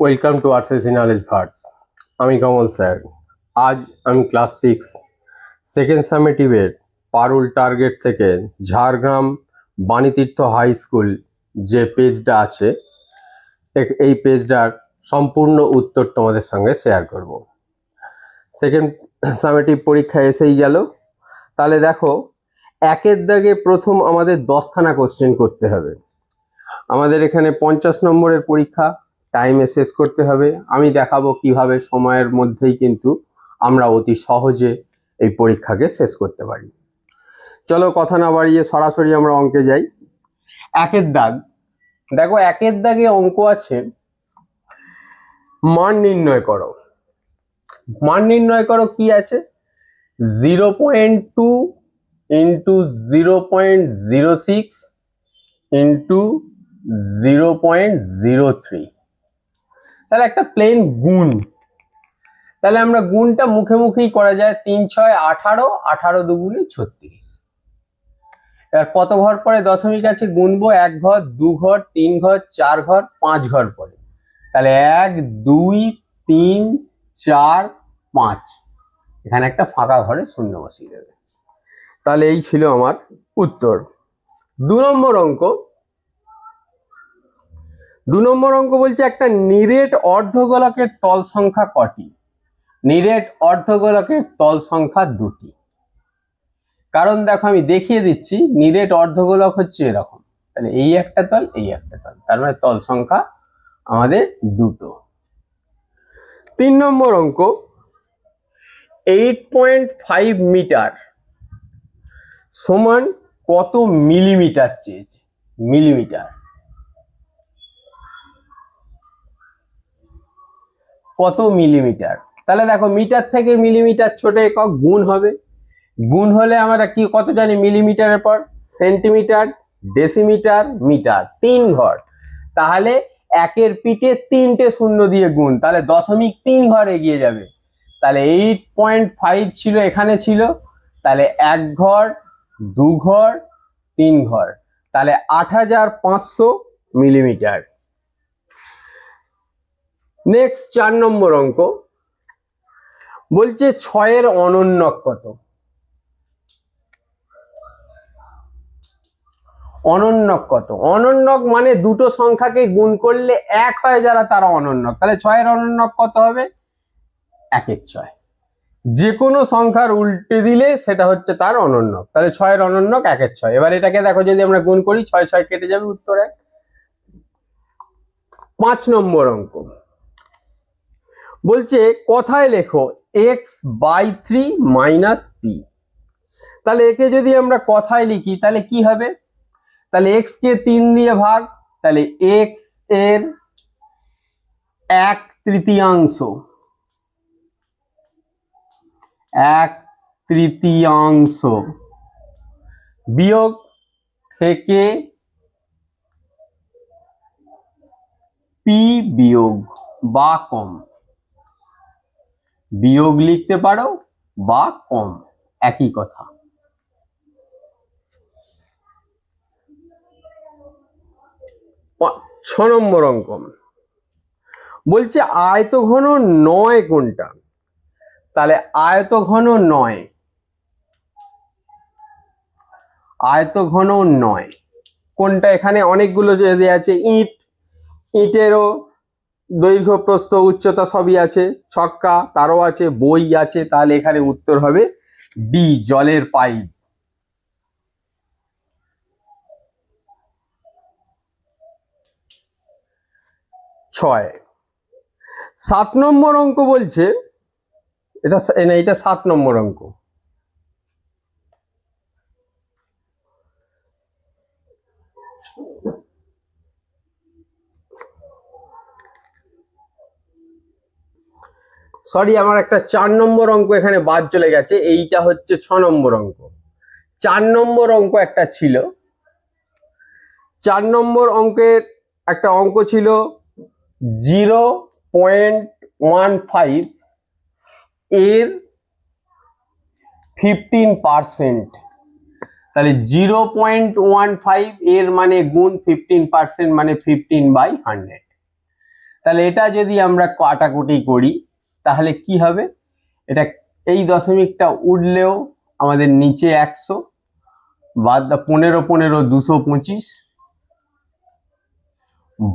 Welcome to RCC knowledge verse. আমি Kamal sir. আজ আমি ক্লাস 6 সেকেন্ড সামেটিভের পারুল টার্গেট থেকে ঝাড়গ্রাম বাণীতীর্থ হাই স্কুল যে পেজটা আছে এই পেজটার সম্পূর্ণ উত্তর তোমাদের সঙ্গে শেয়ার করব। সেকেন্ড সামেটিভ পরীক্ষা এসেই গেল। তাহলে দেখো, একের দাগে প্রথম আমাদের 10খানা কোশ্চেন করতে হবে। আমাদের এখানে 50 নম্বরের পরীক্ষা, টাইমে শেষ করতে হবে। আমি দেখাবো কিভাবে সময়ের মধ্যেই কিন্তু আমরা অতি সহজে এই পরীক্ষাকে শেষ করতে পারি। চলো কথা না বাড়িয়ে সরাসরি আমরা অঙ্কে যাই। একের দাগ, দেখো একের দাগে অঙ্ক আছে মান নির্ণয় করো। মান নির্ণয় করো কি আছে, 0.2 ইন্টু 0.06 ইন্টু 0.03। তাহলে একটা প্লেন গুণ। তাহলে আমরা গুণটা মুখে মুখেই করা যায়, 3 6 18, 18 দুগুণে 36। এবার কত ঘর পরে দশমিক আছে গুনবো, 1 ঘর, 2 ঘর, 3 ঘর, 4 ঘর, 5 ঘর পরে। তাহলে 1 2 3 4 5, এখানে একটা ফাঁকা ঘরে শূন্য বসিয়ে দেবে। তাহলে এই ছিল আমার উত্তর। 2 নম্বর অঙ্ক। 2 নম্বর অঙ্ক বলছে একটা নিরেট অর্ধগোলকের তল সংখ্যা কটি? নিরেট অর্ধগোলকের তল সংখ্যা 2টি। কারণ দেখো আমি দেখিয়ে দিচ্ছি, নিরেট অর্ধগোলক হচ্ছে এরকম। তাহলে এই একটা তল, এই একটা তল, তার মানে তল সংখ্যা আমাদের 2টো। 3 নম্বর অঙ্ক, 8.5 মিটার সমান কত মিলিমিটার চেয়েছে? মিলিমিটার কত মিলিমিটার? তাহলে দেখো মিটার থেকে মিলিমিটার ছোট একক, গুণ হবে। গুণ হলে আমরা কি কত জানি মিলিমিটারের পর? সেন্টিমিটার, ডেসিমিটার, মিটার, 3 ঘর। তাহলে একের পিঠে 3টে শূন্য দিয়ে গুণ, তাহলে 0.3 ঘর এগিয়ে যাবে। তাহলে 8.5 ছিল, এখানে ছিল, তাহলে 1 ঘর, 2 ঘর, 3 ঘর, তাহলে 8500 মিলিমিটার। নেক্সট 4 নম্বর অঙ্ক বলছে 6-এর অনন্যক কত? অনন্যক কত? অনন্যক মানে দুটো সংখ্যাকে গুণ করলে এক হয় যারা, তারা অনন্যক। তাহলে 6-এর অনন্যক কত হবে? 1/6। যে কোনো সংখ্যার উল্টে দিলে সেটা হচ্ছে তার অনন্যক। তাহলে 6-এর অনন্যক 1/6। এবার এটাকে দেখো, যদি আমরা গুণ করি 6 6 কেটে যাবে, উত্তর 1। 5 নম্বর অঙ্ক বলছে কথায় লেখো x/3 - p। তাহলে একে যদি আমরা কথায় লিখি তাহলে কি হবে? তাহলে x কে 3 দিয়ে ভাগ, তাহলে x এর 1/3, 1/3 বিয়োগ থেকে p বিয়োগ বা কম। বিয়োগ লিখতে পারো বা কম, একই কথা। 6 নম্বর অঙ্ক বলছে আয়তঘন 9 কোনটা? তাহলে আয়তঘন 9, আয়তঘন 9 কোনটা? এখানে অনেকগুলো দেয়া আছে। ইট, ইটেরও দৈর্ঘ্য প্রস্থ উচ্চতা সবই আছে। ছক্কা, তারও আছে। বই আছে। তাহলে এখানে উত্তর হবে ডি, জলের পাইপ। 6। 7 নম্বর অঙ্ক বলছে, এটা 7 নম্বর অঙ্ক। সরি, আমার একটা 4 নম্বর অঙ্ক এখানে বাদ চলে গেছে। এইটা হচ্ছে 6 নম্বর অঙ্ক। 4 নম্বর অঙ্ক একটা ছিল। 4 নম্বর অঙ্কের একটা অঙ্ক ছিল 0.15 এর 15%। তাহলে 0.15 এর মানে গুণ, 15% মানে 15/100। তাহলে এটা যদি আমরা কাটাকুটি করি তাহলে কি হবে, এটা এই দশমিকটা উঠলেও আমাদের নিচে 100, বাদ 15 15 225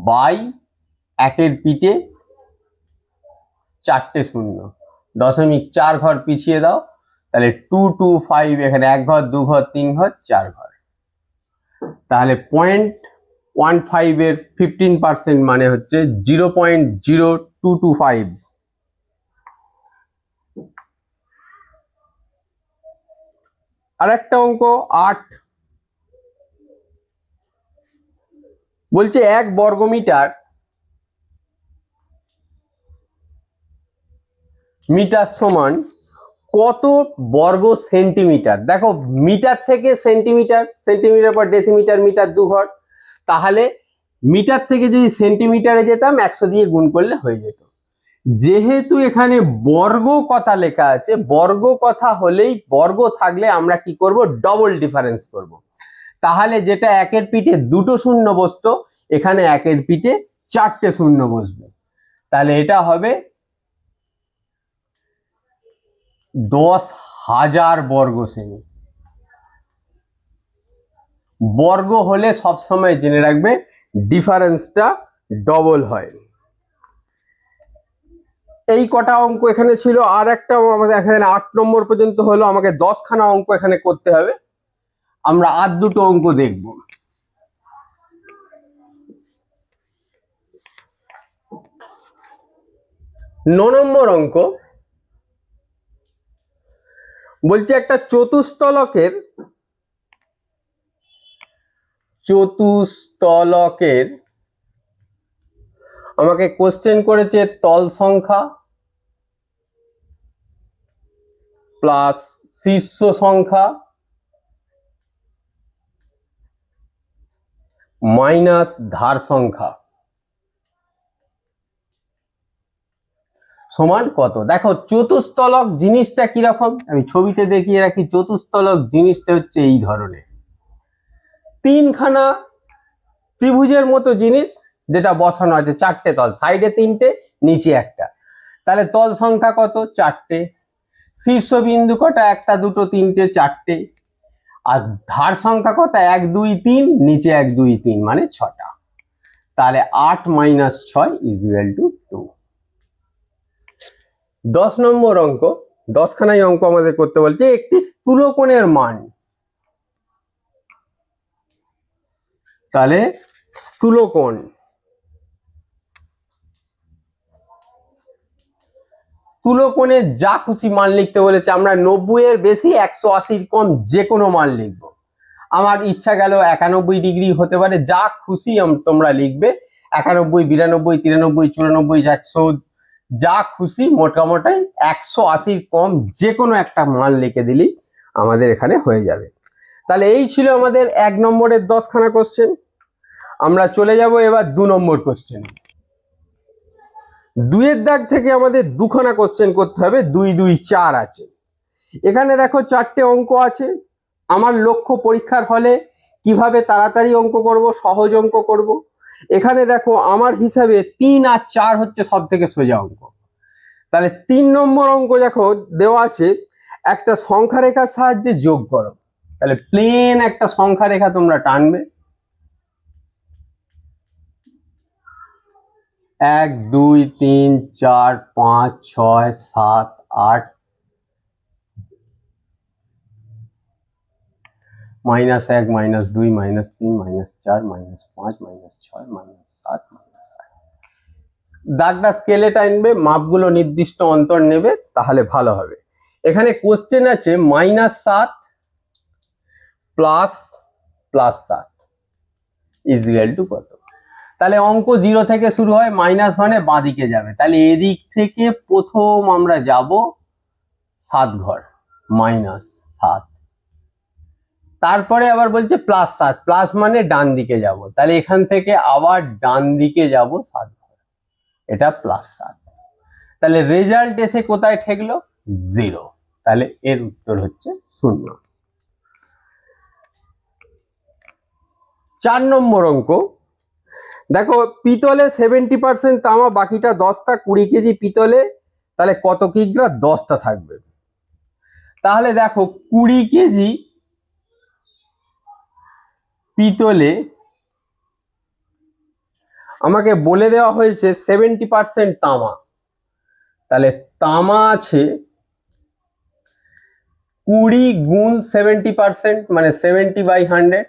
বাই একের পিঠে 4টে শূন্য, 0.4 ঘর পিছিয়ে দাও, তাহলে 225, এখানে 1 ঘর 2 ঘর 3 ঘর 4 ঘর, তাহলে 0.15 এর 15% মানে হচ্ছে 0.0225। আর একটা অঙ্ক 8 বলছে 1 বর্গমিটার সমান কত বর্গ সেন্টিমিটার। দেখো মিটার থেকে সেন্টিমিটার, সেন্টিমিটার পর ডেসিমিটার, মিটার 2 ঘর, তাহলে মিটার থেকে যদি সেন্টিমিটারে যেতাম 100 দিয়ে গুণ করলে হয়ে যেত। যেহেতু এখানে বর্গ কথা লেখা আছে, বর্গ কথা হলেই, বর্গ থাকলে আমরা কি করব, ডবল ডিফারেন্স করব। তাহলে যেটা একের পিঠে 2টো শূন্য বসতো, এখানে একের পিঠে 4টে শূন্য বসবে, তাহলে এটা হবে 10,000 বর্গ সেমি। বর্গ হলে সবসময় জেনে রাখবে ডিফারেন্সটা ডবল হয়। এই কটা অঙ্ক এখানে ছিল, আর একটা আমাদের এখানে 8 নম্বর পর্যন্ত হলো, আমাকে 10খানা অঙ্ক এখানে করতে হবে। আমরা আর দুটো অঙ্ক দেখব। 9 নম্বর অঙ্ক বলছে একটা চতুস্তলকের আমাকে কোশ্চেন করেছে তল সংখ্যা প্লাস শীর্ষ সংখ্যা মাইনাস ধার সংখ্যা সমান কত। দেখো চতুস্তলক জিনিসটা কিরকম, আমি ছবিতে দেখিয়ে রাখি। চতুস্তলক জিনিসটা হচ্ছে এই ধরনের 3খানা ত্রিভুজের মতো জিনিস, যেটা বসানো আছে 4টে তল, সাইডে 3টে, নিচে একটা, তাহলে তল সংখ্যা কত, 4টে। শীর্ষবিন্দু কটা, 1 2 3 4টে। আর ধার সংখ্যা কটা, 1 2 3, নিচে 1 2 3 মানে 6টা। তাহলে 8 - 6 = 2। 10 নম্বর অঙ্ক, 10খানাই অঙ্ক আমাদের করতে বলছে। একটি স্থূলকোণের মান, তাহলে স্থূলকোণ, স্থূলকোণের যা খুশি মান লিখতে বলেছে। আমরা 90 এর বেশি, 180 কম, যে কোনো মান লিখব। আমার ইচ্ছা গেল 91 ডিগ্রি হতে পারে, যা খুশি তোমরা লিখবে। 91 92 93 94 100, যা খুশি, মোটামোটাই 180 কম যে কোনো একটা মান লিখে দিলেই আমাদের এখানে হয়ে যাবে। তাহলে এই ছিল আমাদের 1 নম্বরের 10খানা কোশ্চেন। আমরা চলে যাব এবার 2 নম্বর কোশ্চেন। 2 এর দাগ থেকে আমাদের 2খানা কোশ্চেন করতে হবে। 2 2 4 আছে। এখানে দেখো 4টে অঙ্ক আছে। আমার লক্ষ্য পরীক্ষার হলে কিভাবে তাড়াতাড়ি অঙ্ক করব, সহজ অঙ্ক করব। এখানে দেখো আমার হিসাবে 3 আর 4 হচ্ছে সব থেকে সোজা অঙ্ক। তাহলে 3 নম্বর অঙ্ক দেখো দেওয়া আছে, একটা সংখ্যা রেখার সাহায্যে যোগ করো। তাহলে প্লেন একটা সংখ্যা রেখা তোমরা টানবে, 1 2 3 4 5 6 7 8, -1 -2 -3 -4 -5 -6 -7 -8। দাগটা স্কেলে টানবে, মাপগুলো নির্দিষ্ট অন্তর নেবে, তাহলে ভালো হবে। এখানে কোশ্চেন আছে -7 ++7 = কত। তাহলে অঙ্ক 0 থেকে শুরু হয়, মাইনাস মানে বাঁ দিকে যাবে। তাহলে এদিক থেকে প্রথম আমরা যাব 7 ঘর, -7। তারপরে আবার বলছে +7, প্লাস মানে ডান দিকে যাব। তাহলে এখান থেকে আবার ডান দিকে যাব 7 ঘর, এটা +7। তাহলে রেজাল্ট এসে কোথায় ঠেকলো, 0। তাহলে এর উত্তর হচ্ছে 0। 4 নম্বর অঙ্ক, দেখো পিতলে 70%, তামা বাকিটা 10টা, 20 কেজি পিতলে, তাহলে কত কিগ্রা? 10টা থাকবে। তাহলে দেখো 20 কেজি পিতলে আমাকে বলে দেওয়া হয়েছে 70% তামা, তাহলে তামা আছে 20 গুণ 70%, মানে 70/100,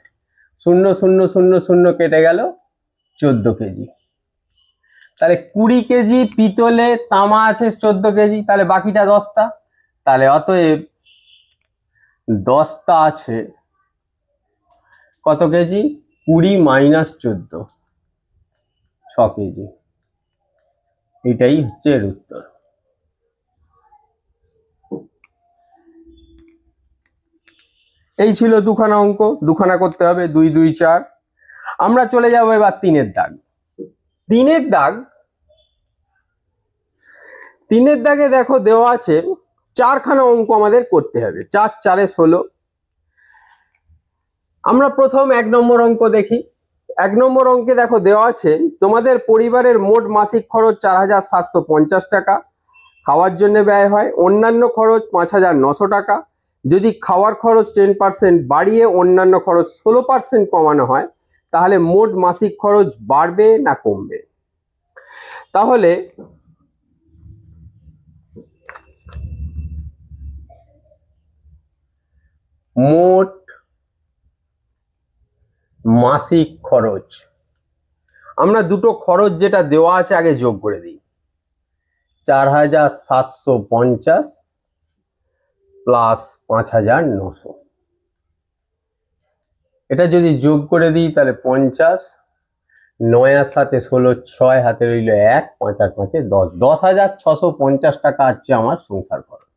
0,000 কেটে গেল 14 কেজি। তাহলে 20 কেজি পিতলে তামা আছে 14 কেজি, তাহলে বাকিটা 10টা, তাহলে অতএব 10টা আছে কত কেজি? 20 minus 14, 6 KG. এটাই হচ্ছে এর উত্তর। এই ছিল দুখানা অঙ্ক, দুখানা করতে হবে, 2 2 4। আমরা চলে যাব এবার 3-এর দাগ। 3-এর দাগ, 3-এর দাগে দেখো দেওয়া আছে 4খানা অঙ্ক আমাদের করতে হবে, 4 4 16। আমরা প্রথম 1 নম্বর অঙ্ক দেখি। 1 নম্বর অঙ্কে দেখো দেওয়া আছে তোমাদের পরিবারের মোট মাসিক খরচ 4,750 টাকা, খাওয়ার জন্য ব্যয় হয়, অন্যান্য খরচ 5,900 টাকা। যদি খাওয়ার খরচ 10% বাড়িয়ে অন্যান্য খরচ 16% কমানো হয়, তাহলে মোট মাসিক খরচ বাড়বে না কমবে? তাহলে মোট মাসিক খরচ, আমরা দুটো খরচ যেটা দেওয়া আছে আগে যোগ করে দিই। 4,750 প্লাস 5,900, এটা যদি যোগ করে দিই তাহলে 50, 9 আর 7 16, 6 হাতে রইল 1, 5 আর 5 10, 10,650 টাকা হচ্ছে আমার সংসার খরচ।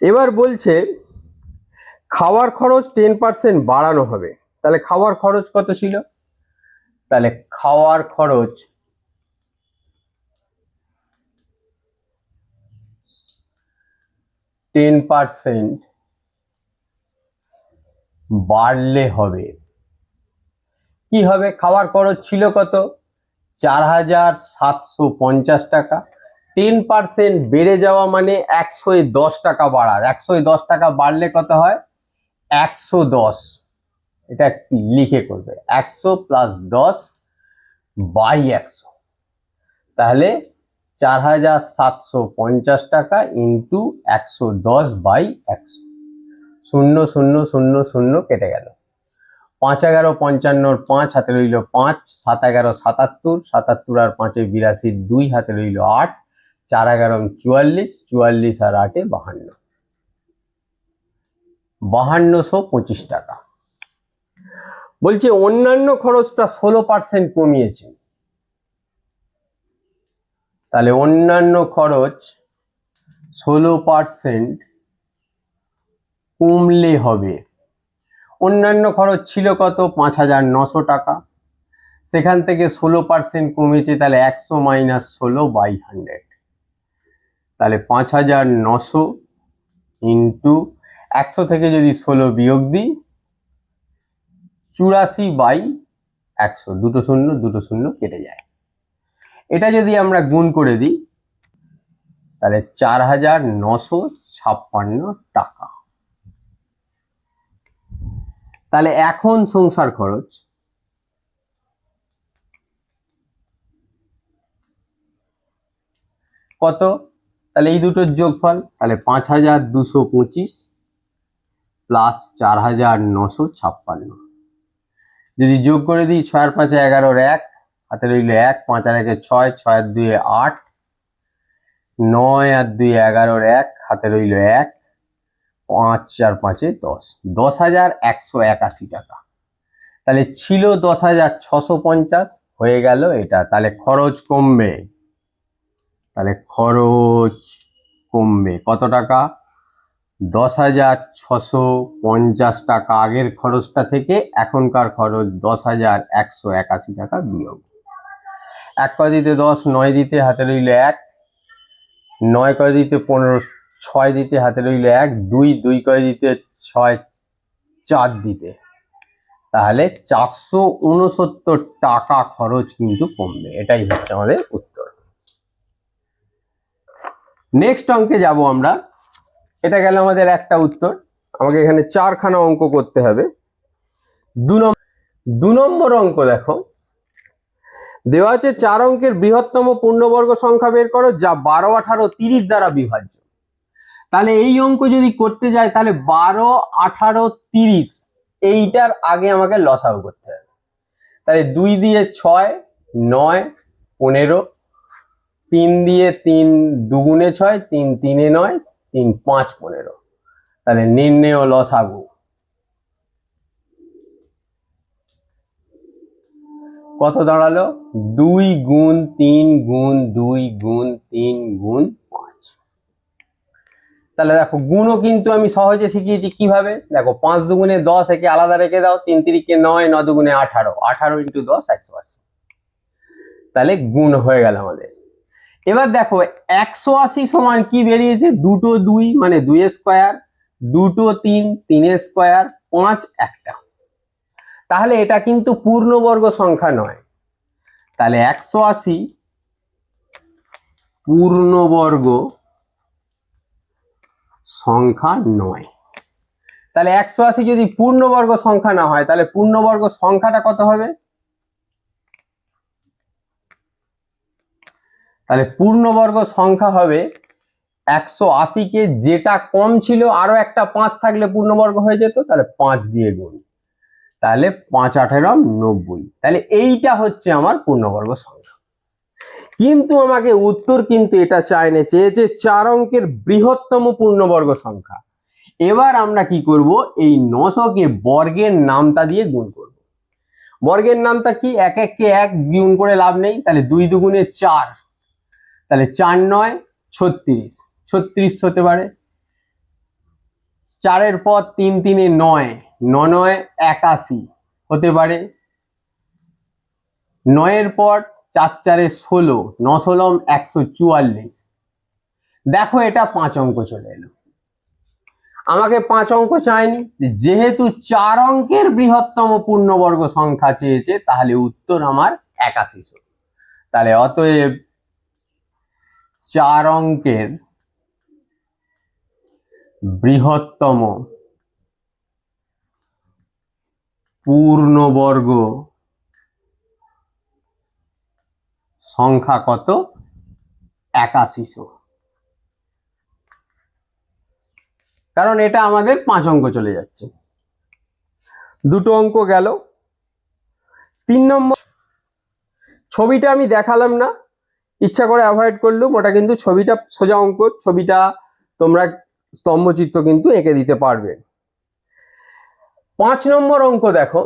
এবার বলছে খাওয়ার খরচ 10% বাড়ানো হবে, তাহলে খাওয়ার খরচ কত ছিল? তাহলে খাওয়ার খরচ 10% বাড়লে হবে কি হবে? খাওয়ার খরচ ছিল কত? 4,750 টাকা। 10% বেড়ে যাওয়া মানে 110 টাকা বাড়া। 110 টাকা বাড়লে কত হয়? 110, এটা লিখে করবে, 100 প্লাস 10 বাই 100, তাহলে 4,750 টাকা ইন্টু 110 বাই 100, 0,000 কেটে গেল। 5 11 55, 5 হাতে রইল 5, 7 11 77, 77 আর 5 82, 2 হাতে রইল 8, 4 11 44, 44 আর 8 52, 5225 টাকা। বলছে অন্যান্য খরচটা 16% কমিয়েছে, তাহলে অন্যান্য খরচ 16% কমলে হবে। অন্যান্য খরচ ছিল কত? 5,900 টাকা, সেখান থেকে 16% কমেছে, তাহলে 100 মাইনাস 16/100, তাহলে 5,900 ইন্টু 100 থেকে যদি 16 বিয়োগ দিই 84/100, দুটো শূন্য কেটে যায়। এটা যদি আমরা গুণ করে দিই তাহলে 4,956 টাকা। তাহলে এখন সংসার খরচ কত? তাহলে এই দুটোর যোগফল, তাহলে 5,225 প্লাস 4,956, যদি যোগ করে দিই 6 আর 5 11, 1 হাতে রইল 1, 5 আর 1 6, 6 আর 2 8, 9 আর 2 11, 1 হাতে রইল 1, 5 আর 5 10, 10,181 টাকা। তাহলে ছিল 10,650, হয়ে গেল এটা, তাহলে খরচ কমবে। তাহলে খরচ কমবে কত টাকা? 10,650 টাকা আগের খরচটা থেকে এখনকার খরচ 10,181 টাকা বিয়োগ। 1 কয় দিতে 10, 9 দিতে হাতে রইল 1, 9 কয় দিতে 15, 6 দিতে হাতে রইল 1, 2 কয় দিতে 6, 4 দিতে, তাহলে 469 টাকা খরচ কিন্তু কমবে। এটাই হচ্ছে আমাদের উত্তর। নেক্সট অঙ্কে যাব আমরা। এটা গেল আমাদের একটা উত্তর। আমাকে এখানে 4খানা অঙ্ক করতে হবে। 2 নম্বর অঙ্ক দেখো, দেওয়া আছে 4 অঙ্কের বৃহত্তম পূর্ণবর্গ সংখ্যা বের করো যা 12, 18, 30 দ্বারা বিভাজ্য। তাহলে এই অঙ্ক যদি করতে যাই তাহলে 12, 18, 30 এইটার আগে আমাকে লসাগু করতে হবে। তাহলে 2 দিয়ে 6, 9, 15, 3 দিয়ে 3 দুগুণে 6, 3 3 9, 3 5 15। তাহলে নির্ণেয় লসাগু কত দাঁড়ালো? 2 গুণ 3 গুণ 2 গুণ 3 গুণ 5। তাহলে দেখো গুণও কিন্তু আমি সহজে শিখিয়েছি কিভাবে। দেখো 5 দুগুণে 10, একে আলাদা রেখে দাও। 3 3 9, 9 দুগুণে 18, 18 × 10 180। তাহলে গুণ হয়ে গেল আমাদের। এবার দেখো 180 সমান কি বেরিয়েছে? 2 2 মানে 2 স্কয়ার, 2 3 3 স্কয়ার, 5 একটা। তাহলে এটা কিন্তু পূর্ণবর্গ সংখ্যা নয়। তাহলে 180 পূর্ণবর্গ সংখ্যা নয়। তাহলে 180 যদি পূর্ণবর্গ সংখ্যা না হয় তাহলে পূর্ণবর্গ সংখ্যাটা কত হবে? তাহলে পূর্ণবর্গ সংখ্যা হবে 180 কে যেটা কম ছিল আরো একটা 5 থাকলে পূর্ণবর্গ হয়ে যেত। তাহলে 5 দিয়ে গুণ, তাহলে 5 18 90। তাহলে এইটা হচ্ছে আমার পূর্ণবর্গ সংখ্যা। কিন্তু আমাকে উত্তর কিন্তু এটা চায়নি, চেয়েছে 4 অঙ্কের বৃহত্তম পূর্ণবর্গ সংখ্যা। এবার আমরা কি করব? এই 900 কে বর্গের নামতা দিয়ে গুণ করব। বর্গের নামতা কি? 1 1 কে 1 গুণ করে লাভ নেই। তাহলে 2 দুগুণে 4, তাহলে 4 9 36, 36 হতে পারে। 4 এর পর 3 3 9, 9 9 81 হতে পারে। 9 এর পর 4 4 16, 9 16 144। দেখো এটা 5 অঙ্ক চলে এলো। আমাকে 5 অঙ্ক চাইনি, যেহেতু 4 অঙ্কের বৃহত্তম পূর্ণবর্গ সংখ্যা চেয়েছে তাহলে উত্তর আমার 8100। তাহলে অতএব 4 অঙ্কের বৃহত্তম পূর্ণবর্গ সংখ্যা কত? 8100। কারণ এটা আমাদের 5 অঙ্ক চলে যাচ্ছে। দুটো অঙ্ক গেল। 3 নম্বর ছবিটা আমি দেখালাম না, ইচ্ছা করে অ্যাভয়েড করলুম। ওটা কিন্তু ছবিটা সোজা অঙ্ক, ছবিটা তোমরা স্তম্ভচিত্র কিন্তু এঁকে দিতে পারবে। 5 নম্বর অঙ্ক দেখো,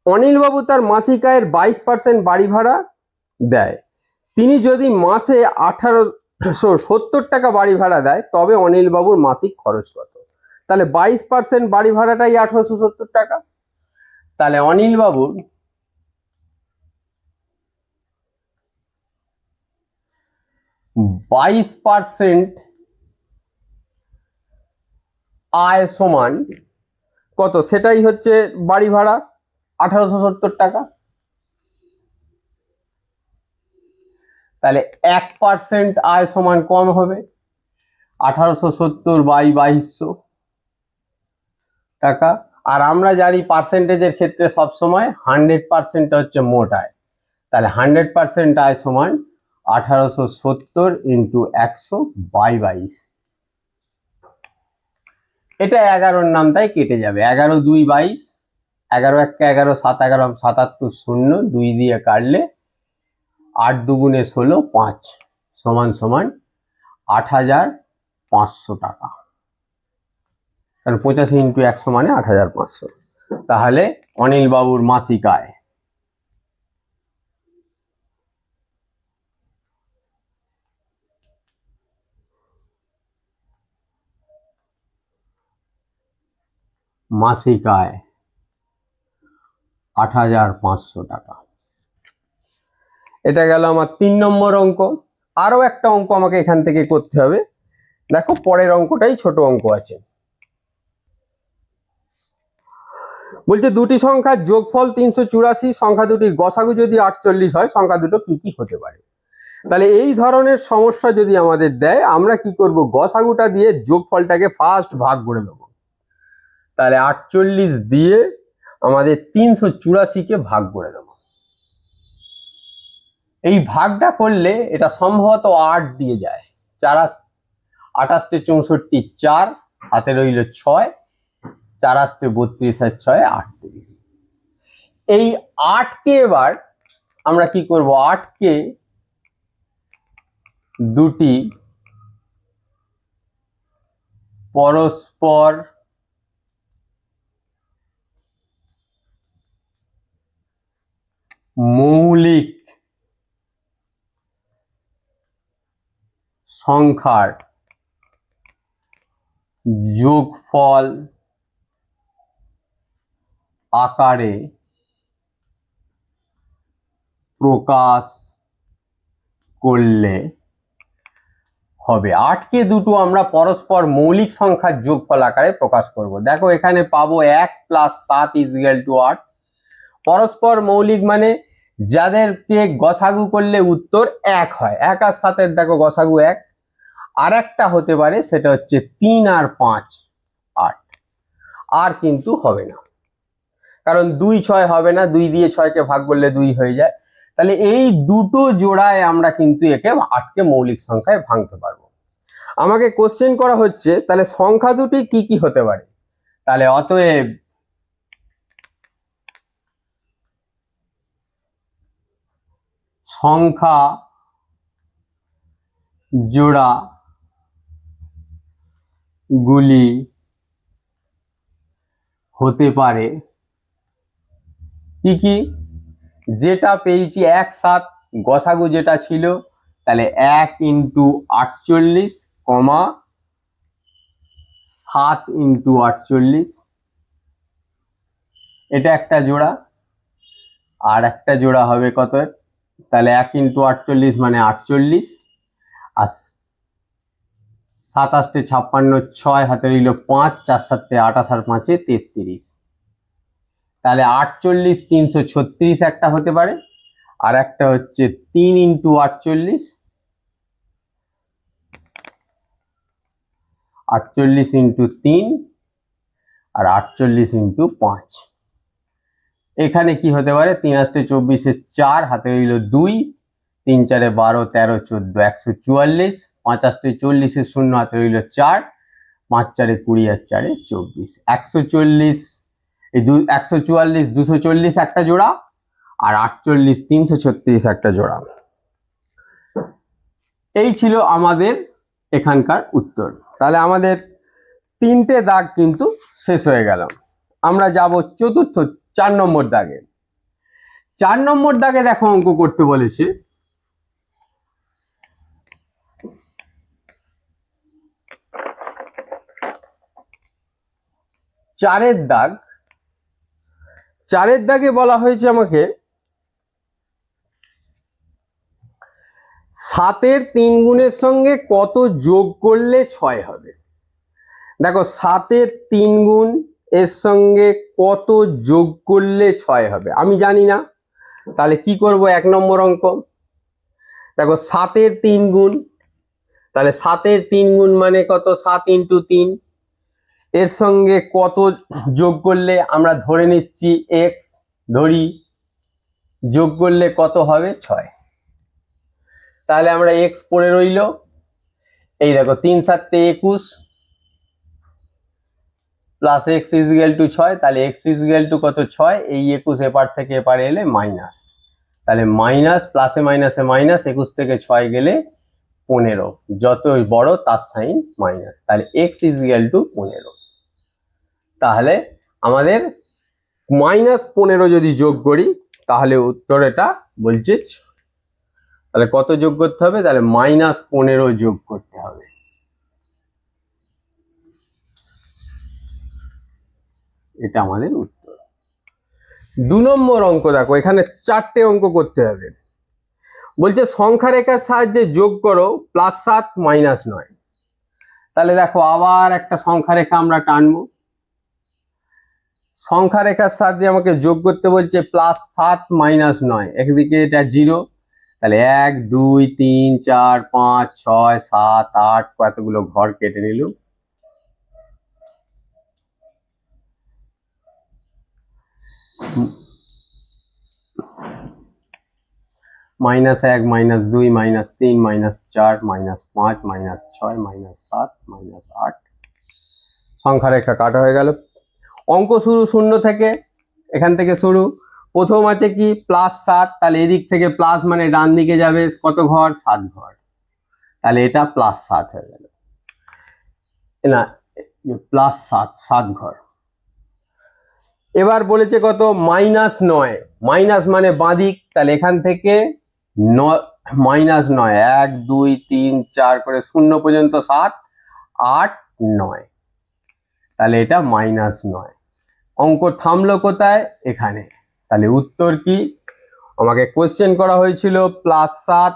অনিল বাবু তার মাসিক আয়ের 22% বাড়ি ভাড়া দেয়। তিনি যদি মাসে 1870 টাকা বাড়ি ভাড়া দেয় তবে অনিল বাবুর মাসিক খরচ কত? তাহলে 22% বাড়ি ভাড়াটাই 1870 টাকা। তাহলে অনিল বাবুর 22% আয় সমান কত? সেটাই হচ্ছে বাড়ি ভাড়া 1870 টাকা। তাহলে 1% আয় সমান কম হবে 1870 বাই 2200 টাকা। আর আমরা জানি পার্সেন্টেজের ক্ষেত্রে সবসময় 100% হচ্ছে মোট আয়। তাহলে 100% আয় সমান 1870 × 100 বাই 22। এটা 11-র নামটাই কেটে যাবে। 11 2 22, 11 1 11, 7 11 77 0, 2 দিয়ে কাটলে 8 দুগুণে 16 5 সমান সমান 8500 টাকা। কারণ 85 × 100 মানে 8500। তাহলে অনিল বাবুর মাসিক আয় মাসিক আয় 8500 টাকা। এটা গেল আমার 3 নম্বর অঙ্ক। আরো একটা অঙ্ক আমাকে এখান থেকে করতে হবে। দেখো পরের অঙ্কটাই ছোট অঙ্ক আছে। বলছে দুটি সংখ্যার যোগফল 384, সংখ্যা দুটির গসাগু যদি 48 হয়, সংখ্যা দুটো কি কি হতে পারে। তাহলে এই ধরনের সমস্যা যদি আমাদের দেয়, আমরা কি করব, গসাগুটা দিয়ে যোগফলটাকে ফার্স্ট ভাগ করে দেবো। তাহলে 48 দিয়ে আমাদের 384 ভাগ করে দেবো। এই ভাগটা করলে এটা সম্ভবত 8 দিয়ে যায়। 4 28 64 4, হাতে রইল 6, 4 32 আর 6 38। এই 8কে এবার আমরা কি করব, 8কে দুটি পরস্পর মৌলিক সংখ্যার যোগফল আকারে প্রকাশ করলে হবে। 8কে দুটো আমরা পরস্পর মৌলিক সংখ্যার যোগফল আকারে প্রকাশ করব। দেখো এখানে পাবো 1 + 7 = 8। পরস্পর মৌলিক মানে যাদেরকে গসাগু করলে উত্তর 1 হয়। 1 আর 7 দেখো গসাগু 1। আর একটা হতে পারে, সেটা হচ্ছে 3 আর 5 8। আর কিন্তু হবে না, কারণ 2 6 হবে না, 2 দিয়ে 6কে ভাগ করলে 2 হয়ে যায়। তাহলে এই দুটো জোড়ায় আমরা কিন্তু একে 8কে মৌলিক সংখ্যায় ভাঙতে পারবো। আমাকে কোশ্চেন করা হচ্ছে তাহলে সংখ্যা দুটি কি কি হতে পারে। তাহলে অতএব সংখ্যা জোড়া গুলি হতে পারে কি কি, যেটা পেয়েছি 1 7, গসাগু যেটা ছিল, তাহলে 1 × 48, 7 × 48, এটা একটা জোড়া। আর একটা জোড়া হবে কত, তাহলে 1 × 48 মানে 48, আর 7 8 56 6, হাতে রইল 5, 4 7 28 আর 5 33। তাহলে 48 336 একটা হতে পারে। আর একটা হচ্ছে 3 × 48, 48 × 3 আর 48 × 5। এখানে কি হতে পারে, 3 8 24 4, হাতে রইল 2, 3 4 12 13 14 144, 5 8 40 0, হাতে রইল 4, 5 4 20 আর 4 24 140। এই 144 240 একটা জোড়া, আর 48 336 একটা জোড়া। এই ছিল আমাদের এখানকার উত্তর। তাহলে আমাদের 3টে দাগ কিন্তু শেষ হয়ে গেল। আমরা যাব চতুর্থ 4 নম্বর দাগে। 4 নম্বর দাগে দেখো অঙ্ক করতে বলেছে। চারের দাগে বলা হয়েছে আমাকে 7-এর 3 গুণের সঙ্গে কত যোগ করলে 6 হবে। দেখো 7-এর 3 গুণ এর সঙ্গে কত যোগ করলে 6 হবে আমি জানি না। তাহলে কি করব, 1 নম্বর অঙ্ক। দেখো 7-এর 3 গুণ, তাহলে 7-এর 3 গুণ মানে কত, 7 × 3। এর সঙ্গে কত যোগ করলে, আমরা ধরে নিচ্ছি x ধরি, যোগ করলে কত হবে 6। তাহলে আমরা x পড়ে রইল। এই দেখো 3 7 21 প্লাস x = 6, তাহলে x = কত 6, এই 21 এপার থেকে এপারে এলে মাইনাস, তাহলে মাইনাস, প্লাসে মাইনাসে মাইনাস, 21 থেকে 6 গেলে 15, যত বড় তার সাইন মাইনাস, তাহলে x = 15। তাহলে আমাদের -15 যদি যোগ করি তাহলে উত্তর এটা বলছে। তাহলে কত যোগ করতে হবে, তাহলে -15 যোগ করতে হবে। এটা আমাদের উত্তর। 2 নম্বর অঙ্ক দেখো, এখানে 4টে অঙ্ক করতে হবে। বলছে সংখ্যা রেখার সাহায্যে যোগ করো +7 -9। তাহলে দেখো আবার একটা সংখ্যা রেখা আমরা টানবো। সংখ্যা রেখার সাথে আমাকে যোগ করতে বলছে +7 -9, একদিকে এটা 0, তাহলে 1 2 3 4 5 6 7 8 কতগুলো ঘর কেটে নিল। -1 -2 -3 -4 -5 -6 -7 -8, সংখ্যা রেখা কাটা হয়ে গেল। অঙ্ক শুরু 0 থেকে, এখান থেকে শুরু। প্রথম আছে কি +7, তাহলে এদিক থেকে প্লাস মানে ডান দিকে যাবে কত ঘর, 7 ঘর, তাহলে এটা +7 হয়ে গেল না, +7 7 ঘর। এবার বলেছে কত, -9, মাইনাস মানে বাঁদিক, তাহলে এখান থেকে -9, 1 2 3 4 করে 0 পর্যন্ত 7 8 9, তাহলে এটা -9। অঙ্ক থামলো কোথায়, এখানে। তাহলে উত্তর কি, আমাকে কোশ্চেন করা হয়েছিল +7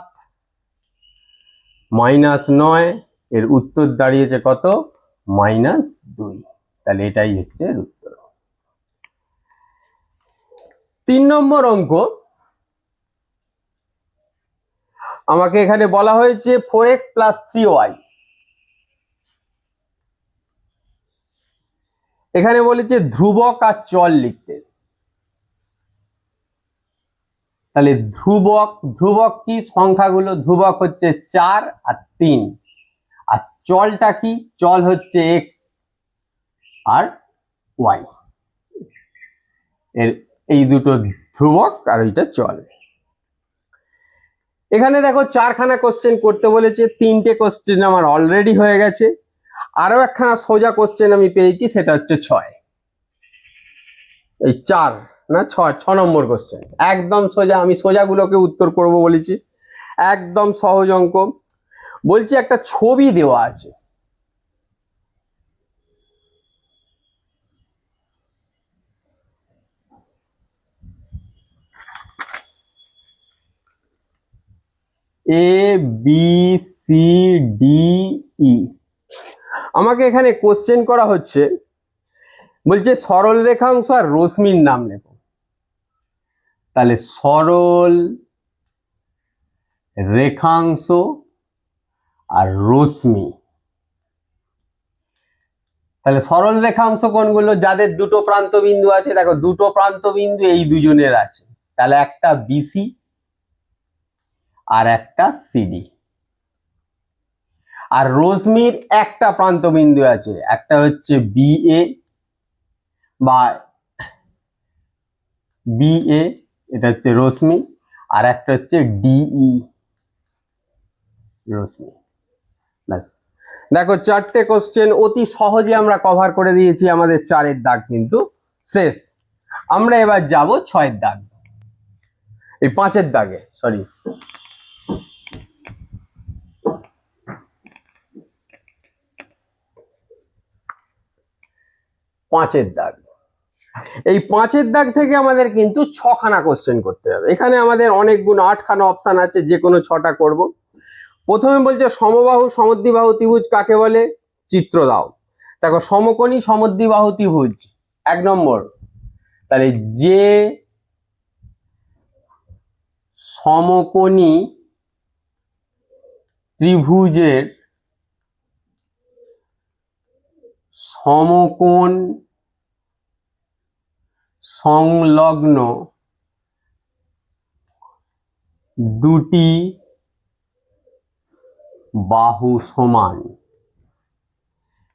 -9, এর উত্তর দাঁড়িয়েছে কত, -2, তাহলে এটাই হচ্ছে এর উত্তর। 3 নম্বর অঙ্ক, আমাকে এখানে বলা হয়েছে 4x + 3y, এখানে বলেছে ধ্রুবক আর চল লিখতে। তাহলে ধ্রুবক কি, সংখ্যাগুলো ধ্রুবক হচ্ছে 4 আর 3, আর চলটা কি, চল হচ্ছে x আর y, এর এই দুটো ধ্রুবক আর ওইটা চল। এখানে দেখো 4খানা কোশ্চেন করতে বলেছে, 3টে কোশ্চেন আমার অলরেডি হয়ে গেছে, আরো একখানা সোজা কোশ্চেন আমি পেয়েছি, সেটা হচ্ছে 6, এই 4 না 6 নম্বর কোশ্চেন একদম সোজা। আমি সোজাগুলোকে উত্তর করব বলেছি, একদম সহজ অঙ্ক। বলছি একটা ছবি দেওয়া আছে, ABCDE, আমাকে এখানে কোশ্চেন করা হচ্ছে, বলছে সরল রেখাংশ আর রশ্মির নাম লেখো। তাহলে সরল রেখাংশ আর রশ্মি, তাহলে সরল রেখাংশ কোনগুলো, যাদের দুটো প্রান্ত বিন্দু আছে, দেখো দুটো প্রান্ত বিন্দু এই দুজনের আছে, তাহলে একটা BC আর একটা CD। আর রশ্মির একটা প্রান্ত বিন্দু আছে, একটা হচ্ছে BA বা BA, এটা হচ্ছে রশ্মি, আর একটা হচ্ছে DE রশ্মি। ব্যাস, দেখো 4টে কোশ্চেন অতি সহজে আমরা কভার করে দিয়েছি, আমাদের 4-এর দাগ কিন্তু শেষ। আমরা এবার যাব 6-এর দাগ, এই 5-এর দাগে, সরি 5-এর দাগ। এই 5-এর দাগ থেকে আমাদের কিন্তু 6খানা কোশ্চেন করতে হবে। এখানে আমাদের অনেক গুণ 8খানা অপশন আছে, যে কোনো 6টা করব। প্রথমে বলছে সমবাহু সমদ্বিবাহু ত্রিভুজ কাকে বলে, চিত্র দাও। দেখো সমকোণী সমদ্বিবাহু ত্রিভুজ 1 নম্বর, তাহলে যে সমকোণী ত্রিভুজের সমকোণ সংলগ্ন দুটি বাহু সমান,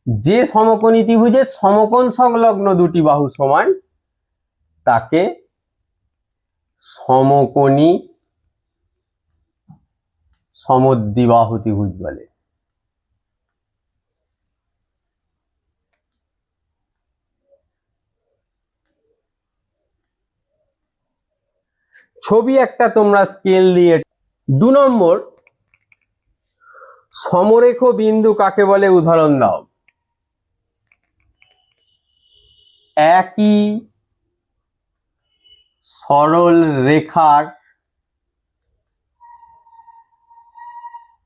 যে সমকোণী ত্রিভুজের সমকোণ সংলগ্ন দুটি বাহু সমান তাকে সমকোণী সমদ্বিবাহু ত্রিভুজ বলে। ছবি একটা তোমরা স্কেল দিয়ে। 2 নম্বর, সমরেখ বিন্দু কাকে বলে উদাহরণ দাও। একই সরল রেখার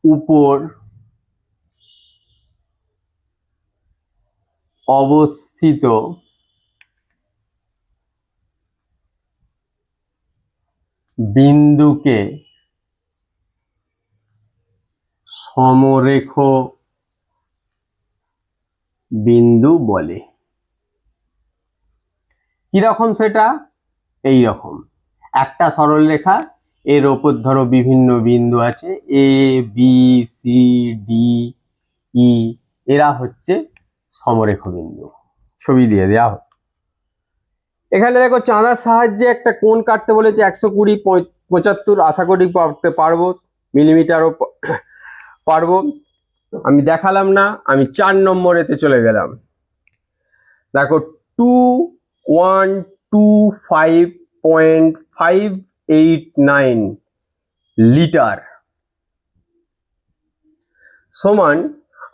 উপর অবস্থিত বিন্দুকে সমরেখ বিন্দু বলে। কিরকম সেটা? এই রকম একটা সরল রেখা, এর ওপর ধরো বিভিন্ন বিন্দু আছে, A B C D E, এরা হচ্ছে সমরেখ বিন্দু। ছবি দিয়ে দেওয়া হয়। এখানে দেখো চাঁদার সাহায্যে একটা কোণ কাটতে বলেছে 120, 75, আশা করি করতে পারবো, মিলিমিটারও পারবো। আমি দেখালাম না, আমি 4 নম্বরেতে চলে গেলাম। দেখো 2125.589 লিটার সমান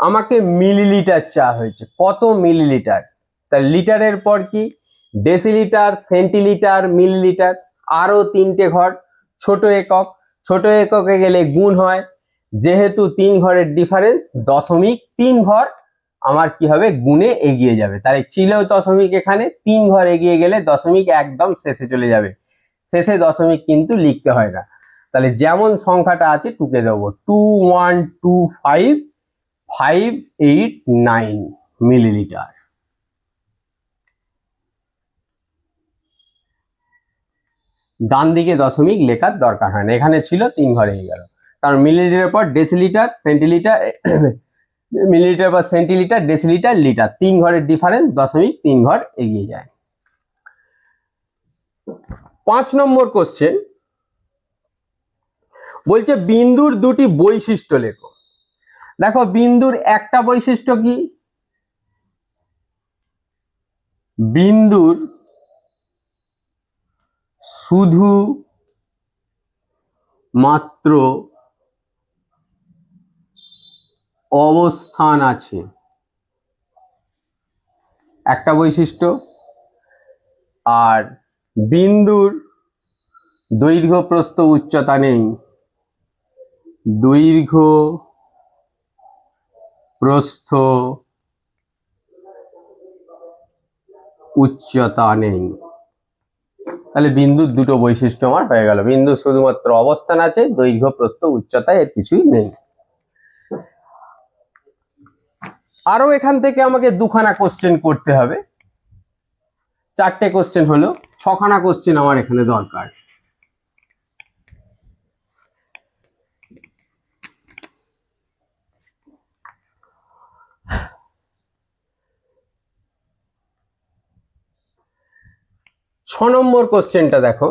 আমাকে মিলিলিটার চা হয়েছে। কত মিলিলিটার? তার লিটারের পর কি ডেসিলিটার, সেন্টিলিটার, মিলিলিটার, আরো 3টে ঘর, ছোট একক, ছোট এককে গেলে গুণ হয়, যেহেতু 3 ঘরের ডিফারেন্স, 0.3 ঘর আমার কি হবে, গুণে এগিয়ে যাবে। তাহলে ছিল দশমিক, এখানে 3 ঘর এগিয়ে গেলে দশমিক একদম শেষে চলে যাবে, শেষে দশমিক কিন্তু লিখতে হয় না। তাহলে যেমন সংখ্যাটা আছে টুকে দেবো, 2125.589 মিলিলিটার। ডান দিকে দশমিক লেখার দরকার হয় না, এখানে ছিল 3 ঘর এগিয়ে গেল, কারণ মিলিলিটারের পর ডেসিলিটার, সেন্টিলিটার, মিলিলিটার বা সেন্টিলিটার, ডেসিলিটার, লিটার, 3 ঘরের ডিফারেন্স, 0.3 ঘর এগিয়ে যায়। 5 নম্বর কোশ্চেন বলছে বিন্দুর দুটি বৈশিষ্ট্য লেখো। দেখো বিন্দুর একটা বৈশিষ্ট্য কি, বিন্দুর শুধু মাত্র অবস্থান আছে, একটা বৈশিষ্ট্য। আর বিন্দুর দৈর্ঘ্য প্রস্থ উচ্চতা নেই, দৈর্ঘ্য প্রস্থ উচ্চতা নেই। তাহলে বিন্দুর দুটো বৈশিষ্ট্য আমার হয়ে গেল, বিন্দুর শুধুমাত্র অবস্থান আছে, দৈর্ঘ্য প্রস্থ উচ্চতা এর কিছুই নেই। আরো এখান থেকে আমাকে দুখানা কোশ্চেন করতে হবে, 4টে কোশ্চেন হলো, 6খানা কোশ্চেন আমার এখানে দরকার। ছ নম্বর কোশ্চেনটা দেখো,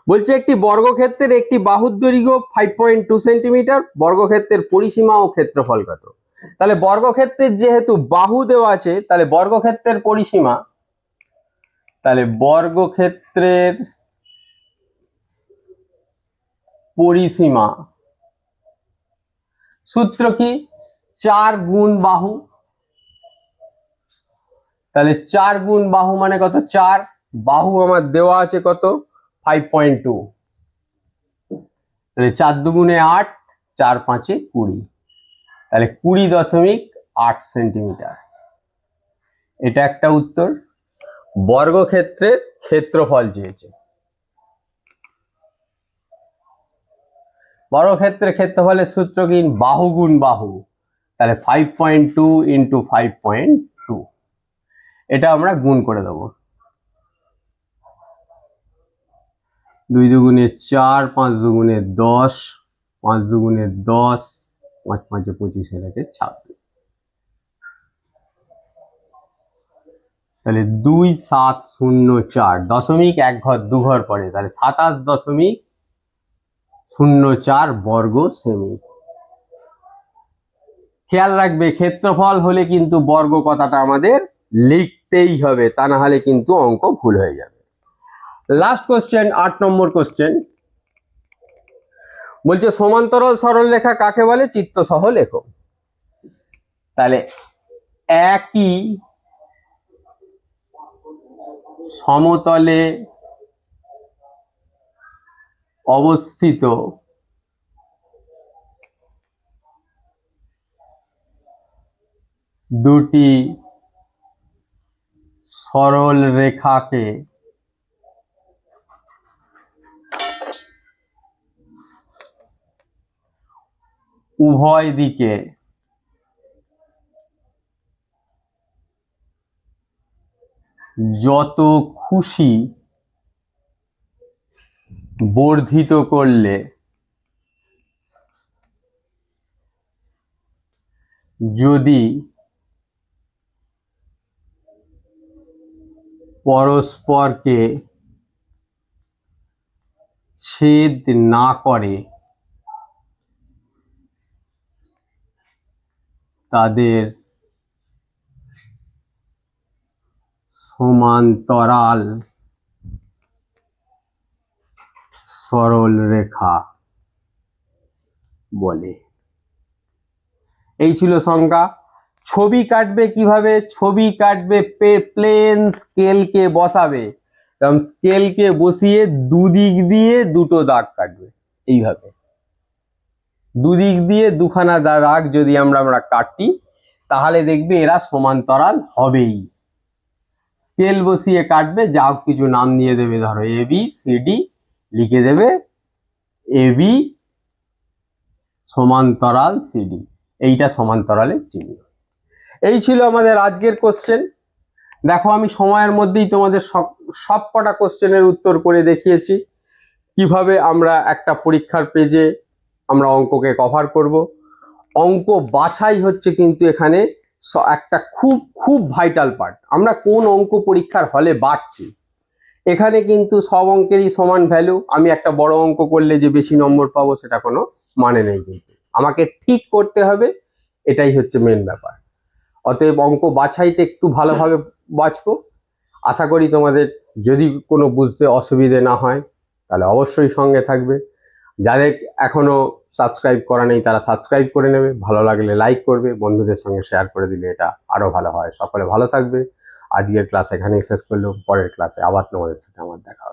বলছে একটি বর্গক্ষেত্রের একটি বাহুর দৈর্ঘ্য 5.2 সেন্টিমিটার, বর্গক্ষেত্রের পরিসীমা ও ক্ষেত্রফল কত? তাহলে বর্গক্ষেত্রের যেহেতু বাহু দেওয়া আছে, তাহলে বর্গক্ষেত্রের পরিসীমা, তাহলে বর্গক্ষেত্রের পরিসীমা সূত্র কি, 4 গুণ বাহু। তাহলে 4 গুণ বাহু মানে কত, 4, বাহু আমার দেওয়া আছে কত, 5.2, তাহলে 4 দুগুণে 8, 4 পাঁচে 20, তাহলে 20.8 সেন্টিমিটার। এটা একটা উত্তর। বর্গক্ষেত্রের ক্ষেত্রফল চেয়েছে, বর্গক্ষেত্রের ক্ষেত্রফলের সূত্র কি, বাহু গুণ বাহু, তাহলে 5.2 ইন্টু 5.2, এটা আমরা গুণ করে দেবো, 2 দুগুণে 4, 5 দুগুণে 10, 5 দুগুণে 10, 5 5 25, 26, তাহলে 2704, দশমিক 1 ঘর 2 ঘর পরে, তাহলে 27.04 বর্গ সেমি। খেয়াল রাখবে ক্ষেত্রফল হলে কিন্তু বর্গ কথাটা আমাদের লিখতেই হবে, তা না হলে কিন্তু অঙ্ক ভুল হয়ে যাবে। লাস্ট কোশ্চেন, 8 নম্বর কোশ্চেন বলছে সমান্তরাল সরলরেখা কাকে বলে, চিত্র সহ লেখো। তাহলে একই সমতলে অবস্থিত দুটি সরল রেখাকে উভয় দিকে যত খুশি বর্ধিত করলে যদি পরস্পরকে ছেদ না করে তাদের সমান্তরাল সরল রেখা বলে। এই ছিল সংজ্ঞা। ছবি কাটবে কিভাবে? ছবি কাটবে প্লেন স্কেলকে বসাবে, কারণ স্কেলকে বসিয়ে দুদিক দিয়ে দুটো দাগ কাটবে। এইভাবে দুদিক দিয়ে দুখানা দাগ যদি আমরা কাটি তাহলে দেখবে এরা সমান্তরাল হবেই। স্কেল বসিয়ে কাটবে, যা হোক কিছু নাম দিয়ে দেবে, ধরো ABCD লিখে দেবে, AB সমান্তরাল CD, এইটা সমান্তরালের চিহ্ন। এই ছিল আমাদের আজকের কোশ্চেন। দেখো আমি সময়ের মধ্যেই তোমাদের সব কটা কোশ্চেনের উত্তর করে দেখিয়েছি কিভাবে আমরা একটা পরীক্ষার পেজে আমরা অঙ্ককে কভার করব। অঙ্ক বাছাই হচ্ছে কিন্তু এখানে একটা খুব খুব ভাইটাল পার্ট। আমরা কোন অঙ্ক পরীক্ষার হলে বাছছি, এখানে কিন্তু সব অঙ্কেরই সমান ভ্যালু। আমি একটা বড় অঙ্ক করলে যে বেশি নম্বর পাবো সেটা কোনো মানে নেই, কিন্তু আমাকে ঠিক করতে হবে, এটাই হচ্ছে মেন ব্যাপার। অতএব অঙ্ক বাছাইটা একটু ভালোভাবে বাছবো। আশা করি তোমাদের যদি কোনো বুঝতে অসুবিধে না হয় তাহলে অবশ্যই সঙ্গে থাকবে। যাদের এখনো সাবস্ক্রাইব করা নেই তারা সাবস্ক্রাইব করে নেবে, ভালো লাগলে লাইক করবে, বন্ধুদের সঙ্গে শেয়ার করে দিলে এটা আরো ভালো হয়। সকলে ভালো থাকবে। আজকের ক্লাস এখানেই শেষ করলাম, পরের ক্লাসে আবার তোমাদের সাথে আমার দেখা হবে।